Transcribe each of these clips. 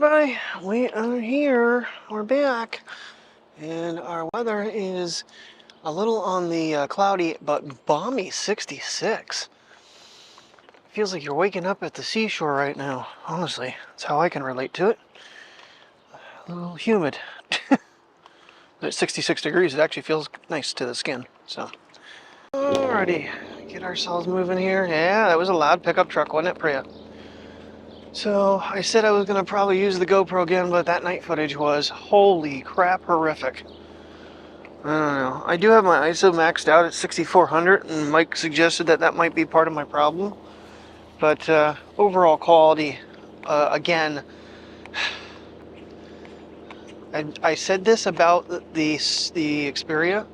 everybody, we are here, we're back, and our weather is a little on the cloudy but balmy 66. Feels like you're waking up at the seashore right now, honestly. That's how I can relate to it. A little humid. At 66 degrees, it actually feels nice to the skin, so. Alrighty, get ourselves moving here. Yeah, that was a loud pickup truck, wasn't it, Priya? So I said I was going to probably use the GoPro again, but that night footage was, holy crap, horrific. I don't know. I do have my ISO maxed out at 6400, and Mike suggested that that might be part of my problem. But overall quality, again, I said this about the Xperia.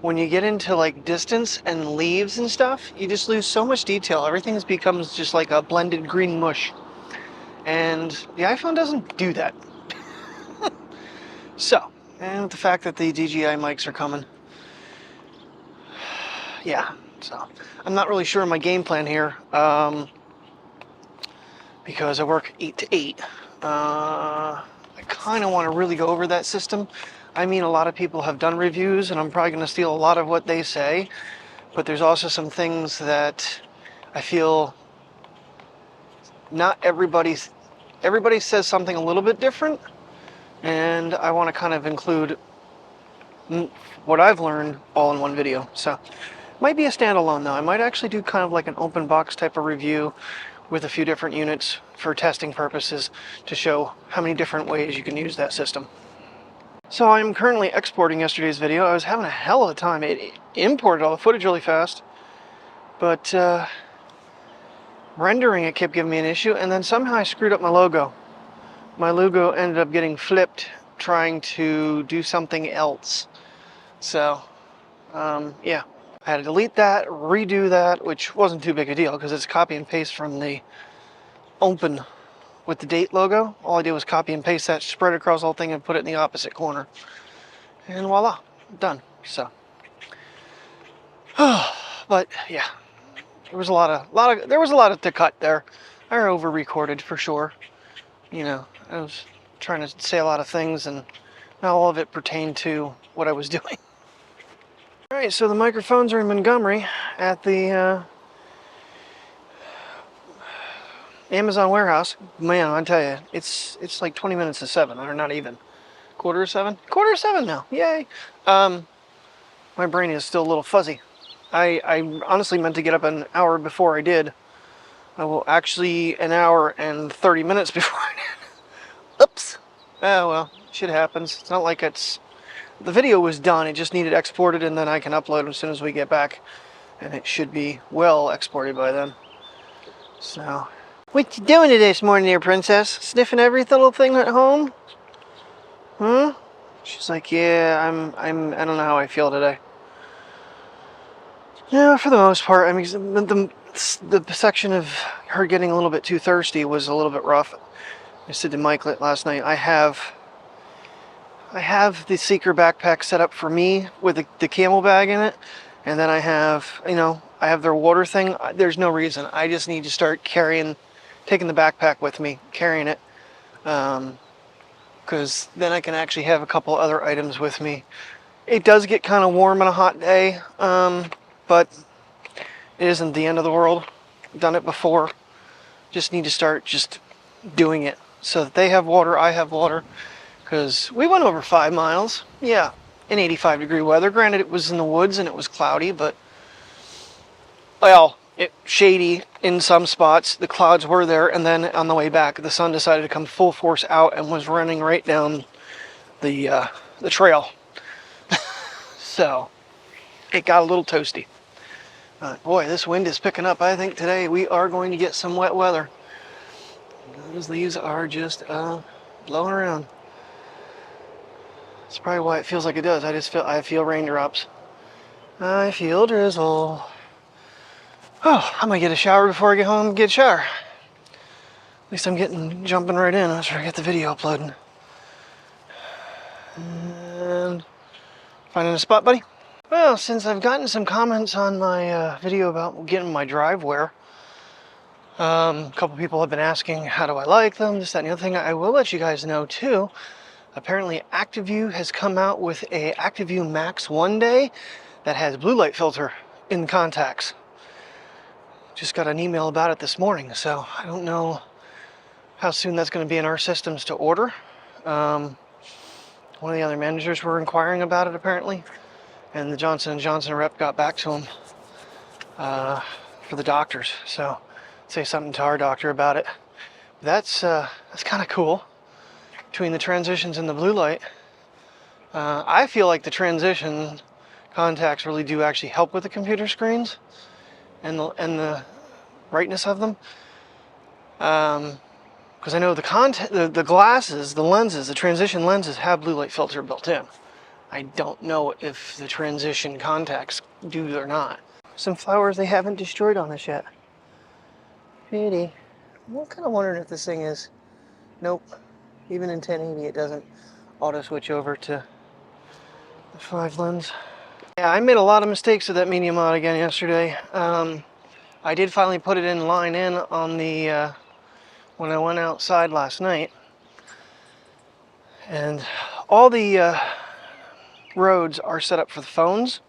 When you get into like distance and leaves and stuff, you just lose so much detail. Everything becomes just like a blended green mush. And the iPhone doesn't do that. So, and the fact that the DJI mics are coming. Yeah, so I'm not really sure of my game plan here. Because I work 8 to 8. I kind of want to really go over that system. I mean, a lot of people have done reviews, and I'm probably going to steal a lot of what they say. But there's also some things that I feel not everybody says something a little bit different, and I want to kind of include what I've learned all in one video. So, might be a standalone though. I might actually do kind of like an open box type of review with a few different units for testing purposes to show how many different ways you can use that system. So I'm currently exporting yesterday's video. I was having a hell of a time. It imported all the footage really fast, but rendering it kept giving me an issue, and then somehow I screwed up my logo. My logo ended up getting flipped trying to do something else. So, yeah. I had to delete that, redo that, which wasn't too big a deal because it's copy and paste from the open with the date logo. All I did was copy and paste that, spread it across the whole thing, and put it in the opposite corner. And voila, done. So, but yeah. There was a lot to cut there. I over-recorded for sure. You know, I was trying to say a lot of things, and not all of it pertained to what I was doing. All right, so the microphones are in Montgomery at the Amazon warehouse. Man, I tell you, it's like 20 minutes to 7, or not even. Quarter to 7? Quarter to 7 now. Yay. My brain is still a little fuzzy. I honestly meant to get up an hour before I did. Well, actually an hour and 30 minutes before I did. Oops. Oh well, shit happens. It's not like the video was done, it just needed exported, and then I can upload as soon as we get back. And it should be well exported by then. So, what you doing today this morning there, princess? Sniffing every little thing at home? Huh? She's like, yeah, I don't know how I feel today. Yeah, for the most part. I mean, the section of her getting a little bit too thirsty was a little bit rough. I said to Mike last night, I have the Seeker backpack set up for me with the camel bag in it, and then I have, I have their water thing. There's no reason. I just need to start taking the backpack with me, carrying it, because then I can actually have a couple other items with me. It does get kind of warm on a hot day, but it isn't the end of the world. I've done it before. Just need to start just doing it so that they have water, I have water. Because we went over 5 miles, yeah, in 85-degree weather. Granted, it was in the woods and it was cloudy, but, well, shady in some spots. The clouds were there, and then on the way back, the sun decided to come full force out and was running right down the trail. So, it got a little toasty. Boy, this wind is picking up. I think today we are going to get some wet weather. Those leaves are just blowing around. That's probably why it feels like it does. I feel raindrops. I feel drizzle. Oh, I might get a shower before I get home and get a shower. At least I'm jumping right in after I get the video uploading. And finding a spot, buddy? Well, since I've gotten some comments on my video about getting my drive wear, A couple people have been asking, how do I like them, this, that, and the other thing. I will let you guys know too, apparently ActiveView has come out with a ActiveView Max 1-day that has blue light filter in the contacts. Just got an email about it this morning, so I don't know how soon that's going to be in our systems to order. One of the other managers were inquiring about it apparently, and the Johnson & Johnson rep got back to him for the doctors, so say something to our doctor about it. That's kind of cool. Between the transitions and the blue light, I feel like the transition contacts really do actually help with the computer screens and the brightness of them. Because I know the glasses, the lenses, the transition lenses have blue light filter built in. I don't know if the transition contacts do or not. Some flowers they haven't destroyed on this yet. Pretty. I'm kind of wondering if this thing is... Nope. Even in 1080 it doesn't auto switch over to the 5 lens. Yeah, I made a lot of mistakes with that medium mod again yesterday. I did finally put it in line in on the when I went outside last night, and all the roads are set up for the phones.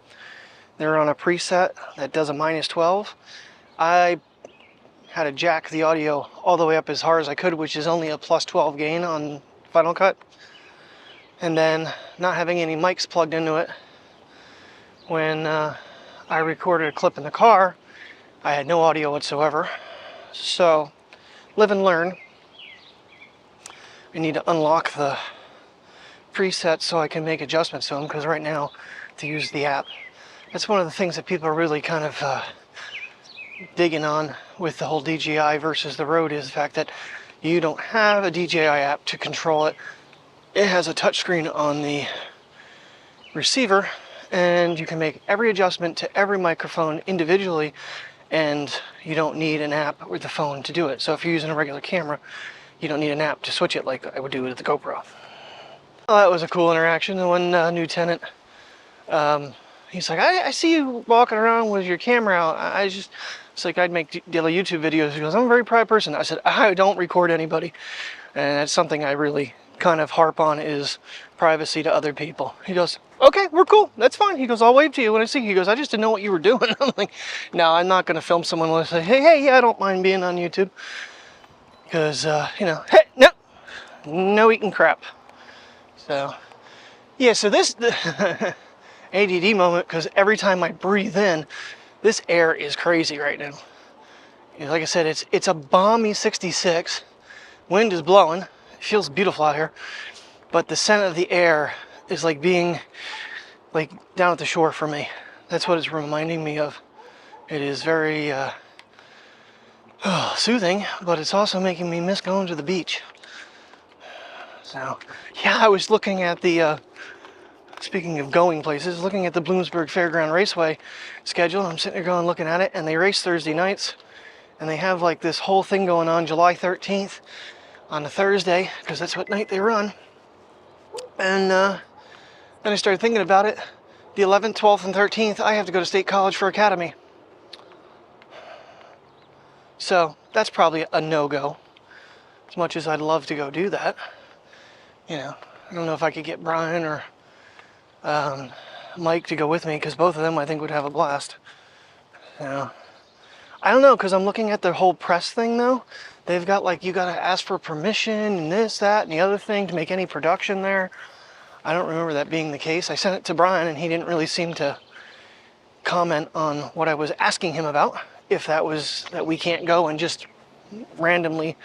They're on a preset that does a -12. I had to jack the audio all the way up as hard as I could, which is only a +12 gain on Final Cut, and then not having any mics plugged into it. When I recorded a clip in the car, I had no audio whatsoever. So, live and learn. I need to unlock the presets so I can make adjustments to them, because right now, to use the app, that's one of the things that people are really kind of digging on with the whole DJI versus the Rode, is the fact that you don't have a DJI app to control it. It has a touchscreen on the receiver, and you can make every adjustment to every microphone individually, and you don't need an app with the phone to do it. So if you're using a regular camera, you don't need an app to switch it like I would do with the GoPro. Well, that was a cool interaction. The one new tenant, he's like, I see you walking around with your camera out. It's like I'd make daily YouTube videos. He goes, I'm a very private person. I said, I don't record anybody. And that's something I really kind of harp on, is privacy to other people. He goes, okay, we're cool. That's fine. He goes, I'll wave to you when I see you. He goes, I just didn't know what you were doing. I'm like, no, I'm not going to film someone when I say, hey, yeah, I don't mind being on YouTube. Because, you know, hey, no eating crap. So, yeah, so this the ADD moment, because every time I breathe in, this air is crazy right now. You know, like I said, it's a balmy 66. Wind is blowing. It feels beautiful out here. But the scent of the air is like being like down at the shore for me. That's what it's reminding me of. It is very soothing, but it's also making me miss going to the beach. So, yeah, I was looking at the, speaking of going places, looking at the Bloomsburg Fairground Raceway schedule. I'm sitting there going, looking at it, and they race Thursday nights, and they have like this whole thing going on July 13th on a Thursday, because that's what night they run. And then I started thinking about it. The 11th, 12th, and 13th, I have to go to State College for Academy. So that's probably a no-go. As much as I'd love to go do that. You know, I don't know if I could get Brian or Mike to go with me, because both of them I think would have a blast. You know, I don't know, because I'm looking at the whole press thing though. They've got like, you got to ask for permission and this, that, and the other thing to make any production there. I don't remember that being the case. I sent it to Brian and he didn't really seem to comment on what I was asking him about. If that was that we can't go and just randomly,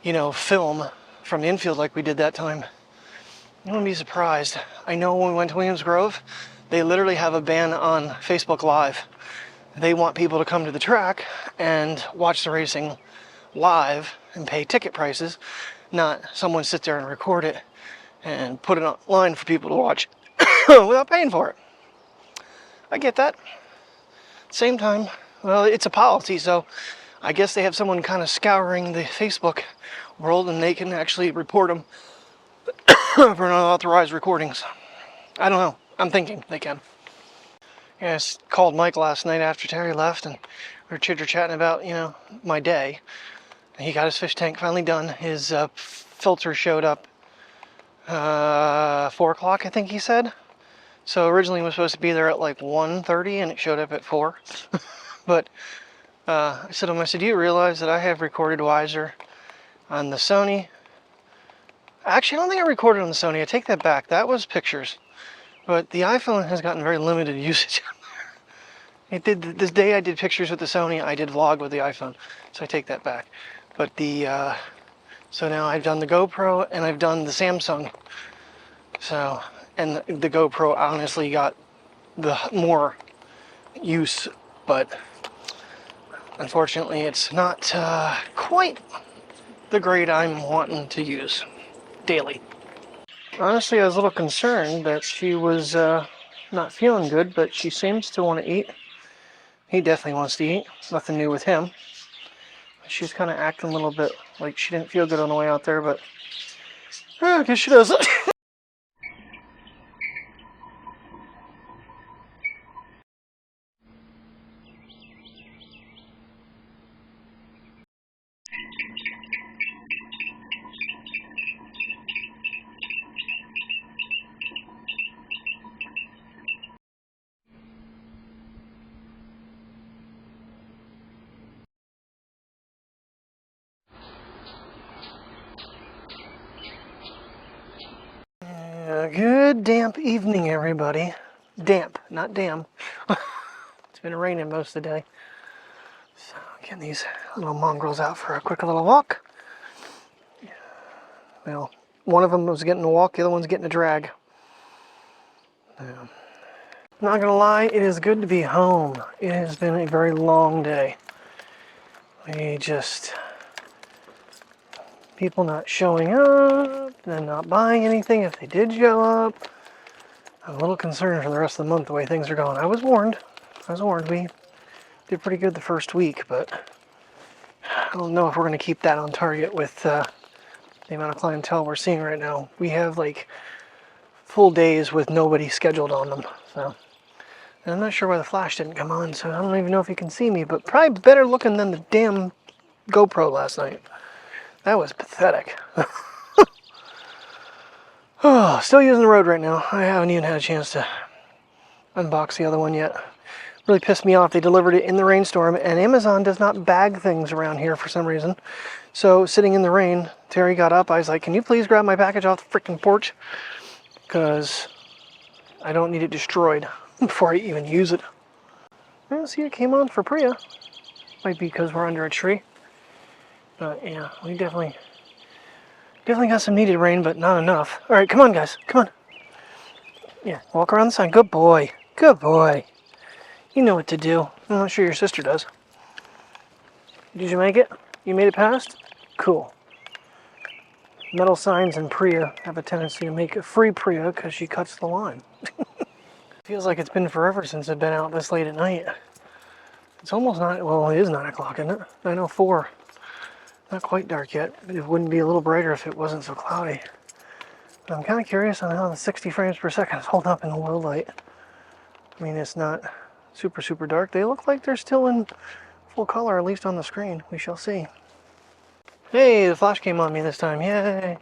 you know, film from the infield like we did that time. You wouldn't be surprised. I know when we went to Williams Grove, they literally have a ban on Facebook Live. They want people to come to the track and watch the racing live and pay ticket prices, not someone sit there and record it and put it online for people to watch without paying for it. I get that. Same time, well, it's a policy, so I guess they have someone kind of scouring the Facebook world, and they can actually report them for unauthorized recordings. I don't know. I'm thinking they can. I called Mike last night after Terry left, and we were chitter-chatting about, you know, my day. He got his fish tank finally done. His filter showed up 4 o'clock, I think he said. So originally it was supposed to be there at like 1:30, and it showed up at 4. But I said to him, I said, do you realize that I have recorded Wiser on the Sony? Actually, I don't think I recorded on the Sony. I take that back. That was pictures. But the iPhone has gotten very limited usage. It did this day I did pictures with the Sony, I did vlog with the iPhone, so I take that back. But so now I've done the GoPro and I've done the Samsung. So, and the GoPro honestly got the more use, but unfortunately it's not quite the grade I'm wanting to use daily. Honestly, I was a little concerned that she was not feeling good, but she seems to want to eat. He definitely wants to eat. Nothing new with him. She's kind of acting a little bit like she didn't feel good on the way out there, but I guess she does. Good damp evening, everybody. Damp, not damn. It's been raining most of the day. So, getting these little mongrels out for a quick little walk. Well, one of them was getting a walk, the other one's getting a drag. Not gonna lie, it is good to be home. It has been a very long day. People not showing up, then not buying anything if they did show up. I'm a little concerned for the rest of the month the way things are going. I was warned. We did pretty good the first week, but I don't know if we're going to keep that on target with the amount of clientele we're seeing right now. We have like full days with nobody scheduled on them. So, and I'm not sure why the flash didn't come on, so I don't even know if you can see me, but probably better looking than the damn GoPro last night. That was pathetic. Oh, still using the Rode right now. I haven't even had a chance to unbox the other one yet. Really pissed me off. They delivered it in the rainstorm, and Amazon does not bag things around here for some reason. So, sitting in the rain, Terry got up. I was like, can you please grab my package off the freaking porch? Because I don't need it destroyed before I even use it. I see it came on for Priya. Might be because we're under a tree. But yeah, we definitely got some needed rain, but not enough. All right, come on, guys. Come on. Yeah, walk around the sign. Good boy. Good boy. You know what to do. I'm not sure your sister does. Did you make it? You made it past? Cool. Metal signs and Priya have a tendency to make it free Priya because she cuts the line. Feels like it's been forever since I've been out this late at night. It's almost not, well, it is 9 o'clock, isn't it? 9:04. Not quite dark yet. It wouldn't be a little brighter if it wasn't so cloudy. But I'm kind of curious on how the 60 frames per second is holding up in the low light. I mean, it's not super, super dark. They look like they're still in full color, at least on the screen. We shall see. Hey, the flash came on me this time. Yay!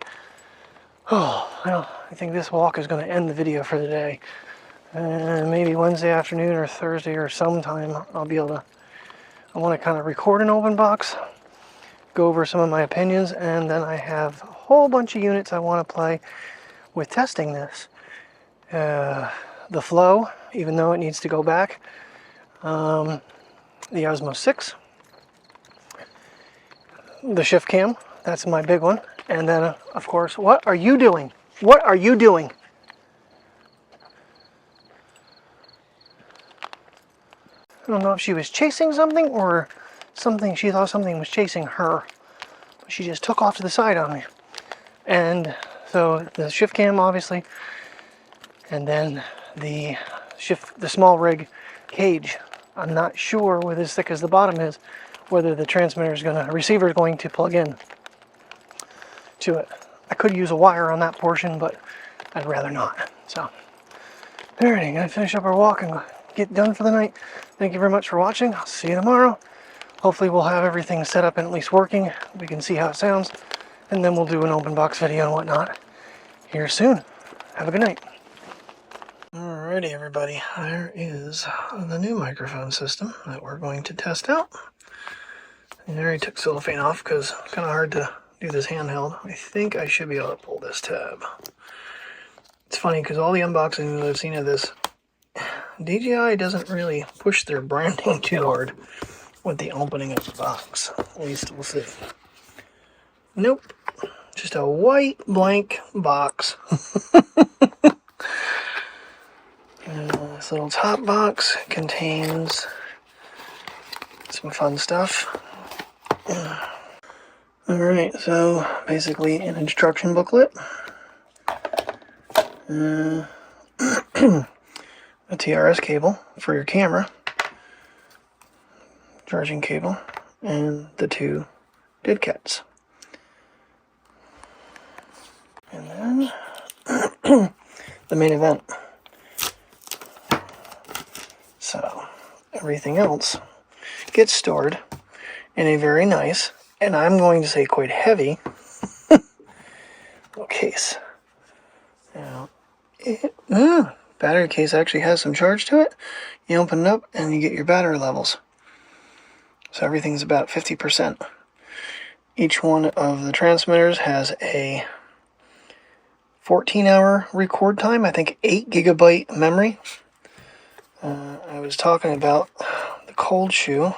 Oh, well, I think this walk is going to end the video for the day. Maybe Wednesday afternoon or Thursday or sometime I'll be able to... I want to kind of record an open box, go over some of my opinions, and then I have a whole bunch of units I want to play with testing this. The Flow, even though it needs to go back. The Osmo 6. The ShiftCam, that's my big one. And then, of course, what are you doing? What are you doing? I don't know if she was chasing something or something, she thought something was chasing her. She just took off to the side on me. And so the ShiftCam, obviously, and then the SmallRig cage. I'm not sure with as thick as the bottom is, whether the receiver is going to plug in to it. I could use a wire on that portion, but I'd rather not. So, alrighty, gotta finish up our walk and get done for the night. Thank you very much for watching. I'll see you tomorrow. Hopefully we'll have everything set up and at least working. We can see how it sounds. And then we'll do an open box video and whatnot here soon. Have a good night. Alrighty, everybody. There is the new microphone system that we're going to test out. And I already took cellophane off because it's kind of hard to do this handheld. I think I should be able to pull this tab. It's funny because all the unboxings I've seen of this, DJI doesn't really push their branding too hard with the opening of the box. At least we'll see. Nope. Just a white blank box. This little top box contains some fun stuff. Alright, so basically an instruction booklet. A TRS cable for your camera. Charging cable. And the two dead cats. And then the main event. So everything else gets stored in a very nice, and I'm going to say quite heavy, little case. Now, battery case actually has some charge to it. You open it up and you get your battery levels. So everything's about 50%. Each one of the transmitters has a 14-hour record time, I think 8 GB memory. I was talking about the cold shoe.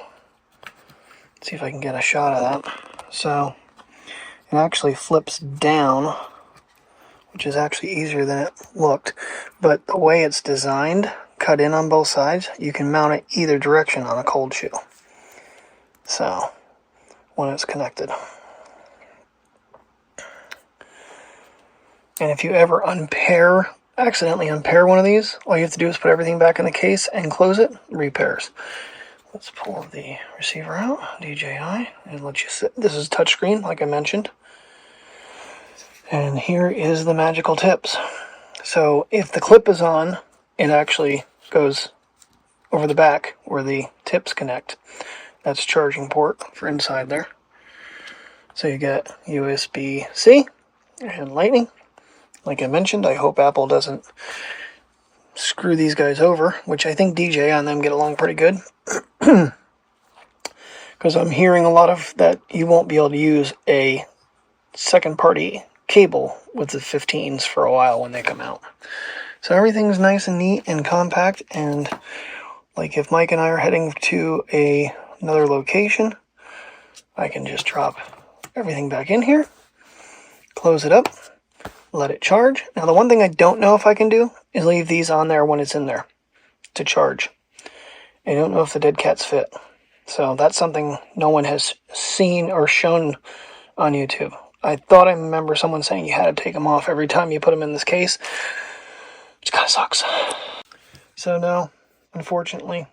Let's see if I can get a shot of that. So it actually flips down, which is actually easier than it looked. But the way it's designed, cut in on both sides, you can mount it either direction on a cold shoe. So when it's connected. And if you ever accidentally unpair one of these, all you have to do is put everything back in the case and close it, repairs. Let's pull the receiver out, DJI, and let you sit. This is touchscreen, like I mentioned. And here is the magical tips. So if the clip is on, it actually goes over the back where the tips connect. That's charging port for inside there. So you get USB-C and Lightning. Like I mentioned, I hope Apple doesn't screw these guys over, which I think DJI and them get along pretty good. Because I'm hearing a lot of that you won't be able to use a second-party cable with the 15s for a while when they come out. So everything's nice and neat and compact, and like if Mike and I are heading to another location, I can just drop everything back in here, close it up, let it charge. Now the one thing I don't know if I can do is leave these on there when it's in there to charge. I don't know if the dead cats fit. So that's something no one has seen or shown on YouTube. I thought I remember someone saying you had to take them off every time you put them in this case, which kind of sucks. So no, unfortunately,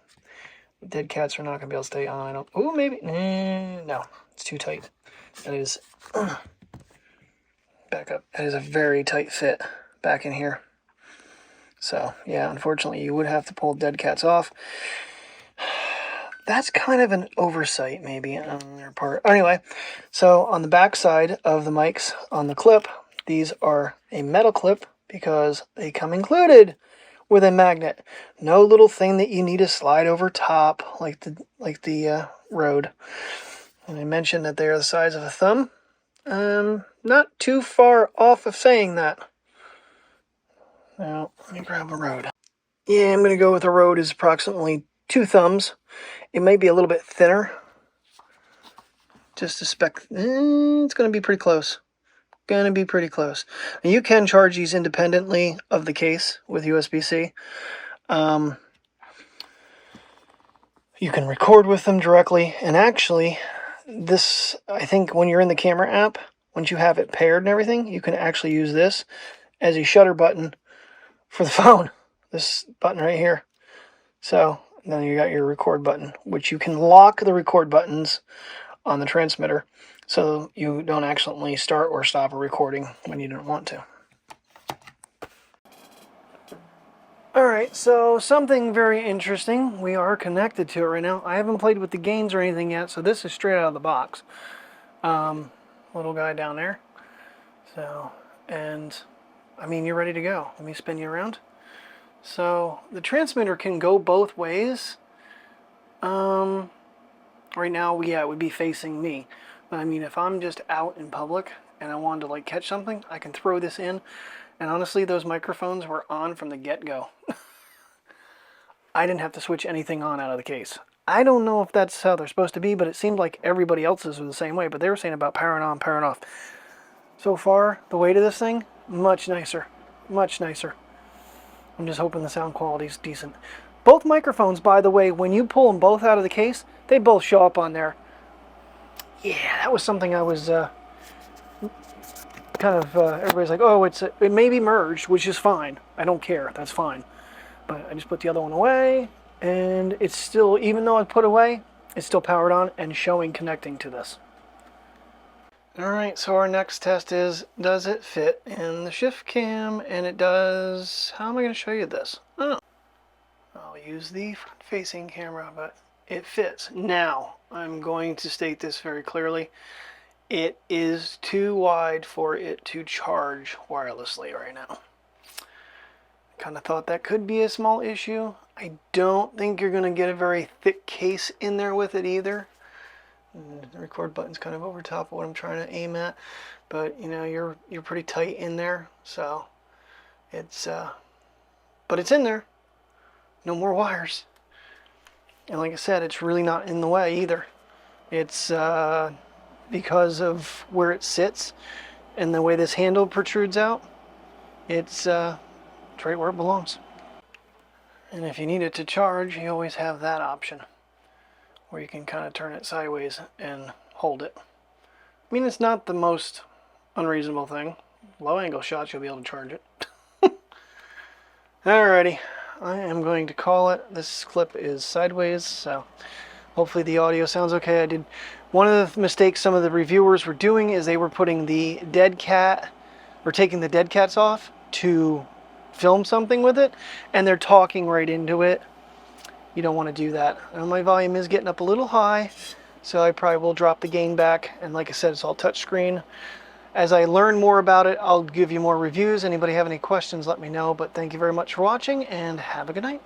the dead cats are not going to be able to stay on. I don't. Oh, maybe. No, it's too tight. That is. Back up. That is a very tight fit back in here. So yeah, unfortunately, you would have to pull dead cats off. That's kind of an oversight, maybe, on their part. Anyway, so on the back side of the mics on the clip, these are a metal clip because they come included with a magnet. No little thing that you need to slide over top like the Rode. And I mentioned that they're the size of a thumb. Not too far off of saying that. Now, let me grab a Rode. Yeah, I'm going to go with a Rode is approximately 2 thumbs. It may be a little bit thinner. Just a speck. It's going to be pretty close. Going to be pretty close. And you can charge these independently of the case with USB-C. You can record with them directly. And actually, this, I think when you're in the camera app, once you have it paired and everything, you can actually use this as a shutter button for the phone. This button right here. So then you got your record button, which you can lock the record buttons on the transmitter so you don't accidentally start or stop a recording when you don't want to. Alright, so something very interesting. We are connected to it right now. I haven't played with the gains or anything yet, so this is straight out of the box. Little guy down there. So, and I mean, you're ready to go. Let me spin you around. So the transmitter can go both ways. Right now, yeah, it would be facing me. But I mean, if I'm just out in public and I wanted to like catch something, I can throw this in. And honestly, those microphones were on from the get-go. I didn't have to switch anything on out of the case. I don't know if that's how they're supposed to be, but it seemed like everybody else's were the same way. But they were saying about powering on, powering off. So far, the weight of this thing, much nicer. Much nicer. I'm just hoping the sound quality is decent. Both microphones, by the way, when you pull them both out of the case, they both show up on there. Yeah, that was something I was everybody's like, oh, it may be merged, which is fine. I don't care. That's fine. But I just put the other one away, and it's still, even though I put away, it's still powered on and showing connecting to this. Alright, so our next test is, does it fit in the ShiftCam? And it does. How am I going to show you this? Oh, I'll use the front-facing camera, but it fits. Now, I'm going to state this very clearly. It is too wide for it to charge wirelessly right now. Kind of thought that could be a small issue. I don't think you're going to get a very thick case in there with it either. The record button's kind of over top of what I'm trying to aim at, but you know, you're pretty tight in there, so it's but it's in there. No more wires. And like I said, it's really not in the way either. It's because of where it sits and the way this handle protrudes out, it's right where it belongs. And if you need it to charge, you always have that option where you can kind of turn it sideways and hold it. I mean, it's not the most unreasonable thing. Low angle shots, you'll be able to charge it. Alrighty, I am going to call it. This clip is sideways, so hopefully the audio sounds okay. One of the mistakes some of the reviewers were doing is they were putting the dead cat, or taking the dead cats off to film something with it, and they're talking right into it. You don't want to do that. And my volume is getting up a little high, so I probably will drop the gain back. And like I said, it's all touchscreen. As I learn more about it, I'll give you more reviews. Anybody have any questions, let me know. But thank you very much for watching, and have a good night.